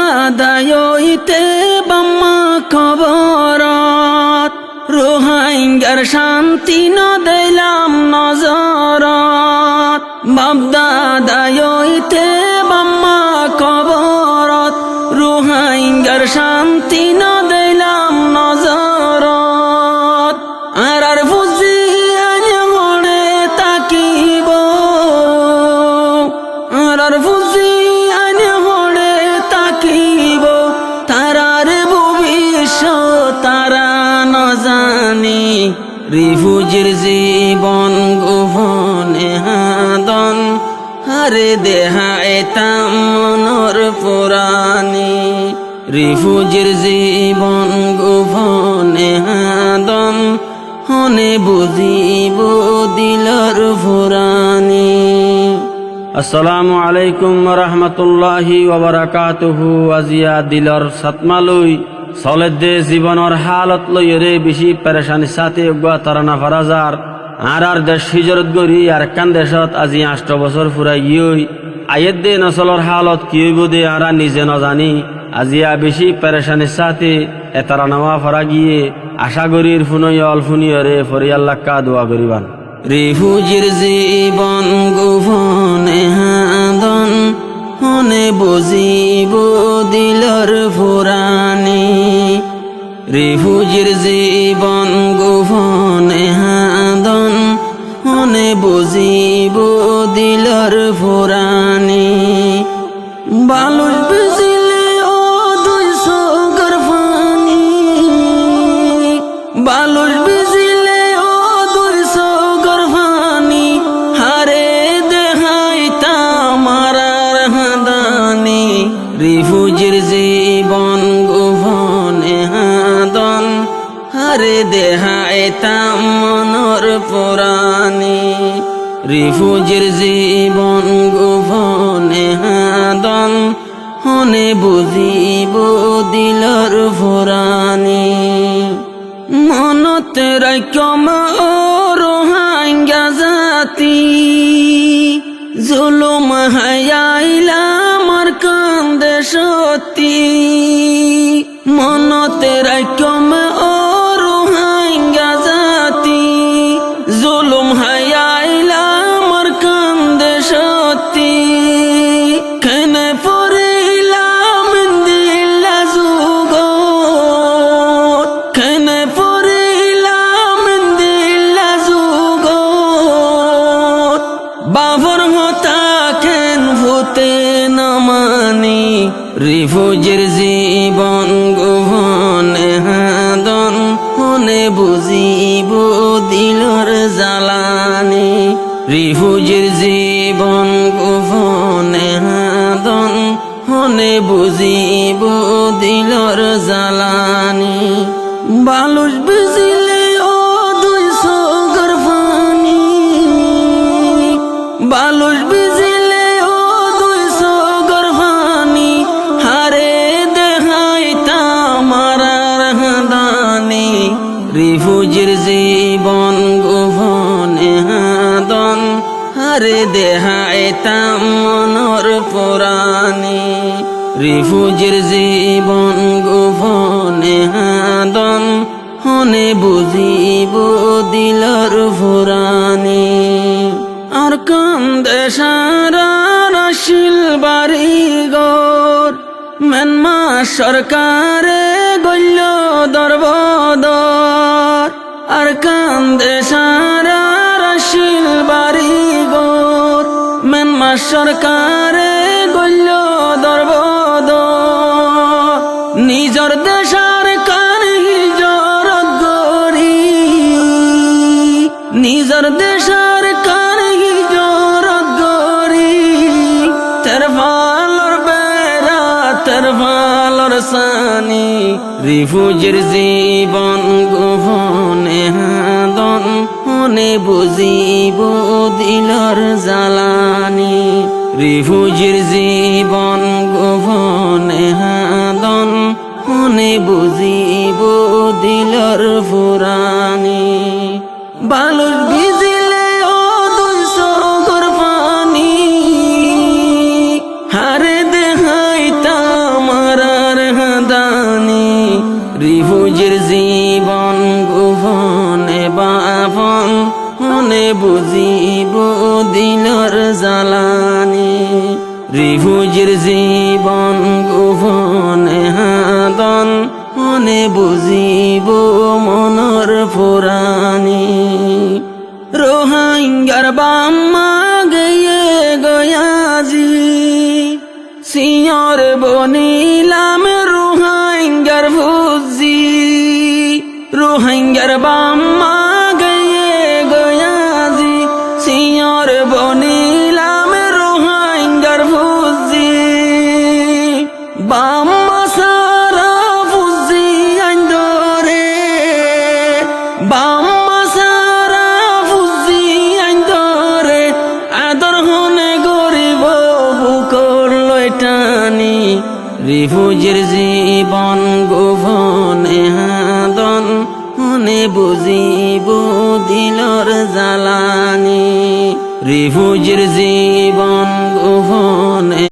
বাপদাদায়ইতে বাম্মা কবরত রোহাইঙ্গার শান্তি ন দিলাম নজরত। বাপদাদায়ইতে বাম্মা কবরত রোহাইঙ্গার শান্তি ন দিলাম নজরত। আর বুঝি আনে হড়ে তাকিব, আর বুঝি আনে হড়ে তাকিব, তারার ভবিষ্যৎ তারা ন জানি। রিফুজির জীবন গোপনে হাদন, হারে দেহায় তাম মনর পুরানি। রিফুজির জীবন গোপনে হাদন, হনে বুঝিব দিলর ফুরানি। আসসালামু আলাইকুম রহমতুল্লাহি ওয়া বারাকাতুহু। আজিয়া দিলর সাতমালুই সলেদে জীবনের হালত লইরে বেশি পেরেশানি সাথে উগা তারানা ফারাজার আর দেশ হিজরত গরি আর কান দেশত আজি 8 বছর ফুরাই গিয়ে আয়ের দে নসলর হালত কি হইব দে আর নিজে ন জানি। আজিয়া বেশি পেরেশানি সাথে এতারা নামা ফারা গিয়ে আশা গরির ফুনয়ল ফুনিয়রে ফরিয়াল্লাহ কা দোয়া করিবান। রিফুজির জীবন গোপনে হাদন, হনে বুঝিব দিলর ফুরানি। রিফুজির জীবন গোপনে হাদন, হনে বুঝিব দিলর ফুরানি। বালুর বিজিলে ও 200 গরফানি, বালুর বিজিলে ও 200 গরফানি, হারে দেহাই তামারার হাদানি। রিফুজির জীবন গোপনে হাদন, হারে দেহাই তাম মনর পুরানি। রিফুজির জীবন গোপনে হাদন, হনে বুঝিব দিলর ফুরানি। মনতে রাইকম ও রোহাঙ্গা জাতি, জুলুম হায়াইলা আমার কান্দে সত্যি। মনতে রাইকম ও রোহাঙ্গা জাতি, জুলুম হায়াইলা আমার কান্দে সত্যি। কেনে পড়িলাম দিল্লা যুগ, কেনে পড়িলাম দিল্লা যুগ, বাবর হতা কেন ভূতে নমানি। রিফুজির জীবন গোপনে হাদন, হনে বুঝিব দিলর জালানি। রিফুজির জীবন গোপনে হাদন, হনে বুঝিব দিলর জালানি। বালুস বিজিলে ও 200 গরফানি, বালুস বিজিলে ও 200 গরফানি, হারে দেহাই তামারার হাদানি। রিফুজির জীবন গোপনে হাদন, হারে দেহাই তাম মনর পুরানি। রিফুজির জীবন গোপনে হাদন, হনে বুঝিব দিলর ফুরানি। আর কান্দে সারা রাশিল বাড়িঘর, মেনমা সরকারে গল্য দরবদর। আর কান্দে সারা রাশিল বাড়িঘর, মেনমা সরকারে গল্য দরবদর। নিজর দেশার কান হিজরত গরি, নিজর দেশার কান হিজরত গরি। তেরফালর বেড়া তেরফালর সানি। রিফুজির জীবন গোপনে হাদন, হনে বুঝিব দিলর জালানি। রিফুজির জীবন গোপনে হাদন, হনে বুঝিব দিলর ফুরানি। বালুর ভিজিলে ও 200 গরফানি, হারে দেহাই তা জীবন গোপনে হাদন মনে বুঝিব মনৰ পুরাণী রোহাঙ্গার বাম্মা গেয়ে গয়াজি সিয়র বনিলাম রোহাঙ্গার ভুজি রোহাঙ্গার বাম্মা গেয়ে গয়াজি সিয়র বনিলাম রোহাঙ্গার ভুজি বাম্মা সারা ভুজি আইন্দরে বাম্মা সারা ভুজি আইন্দরে আদর হনে গরিব বুকর লয়টানি রিফুজির জীবন গোপনে হাদন মনে বুঝিব দিলর জ্বালানি রিফুজির জীবন গোপনে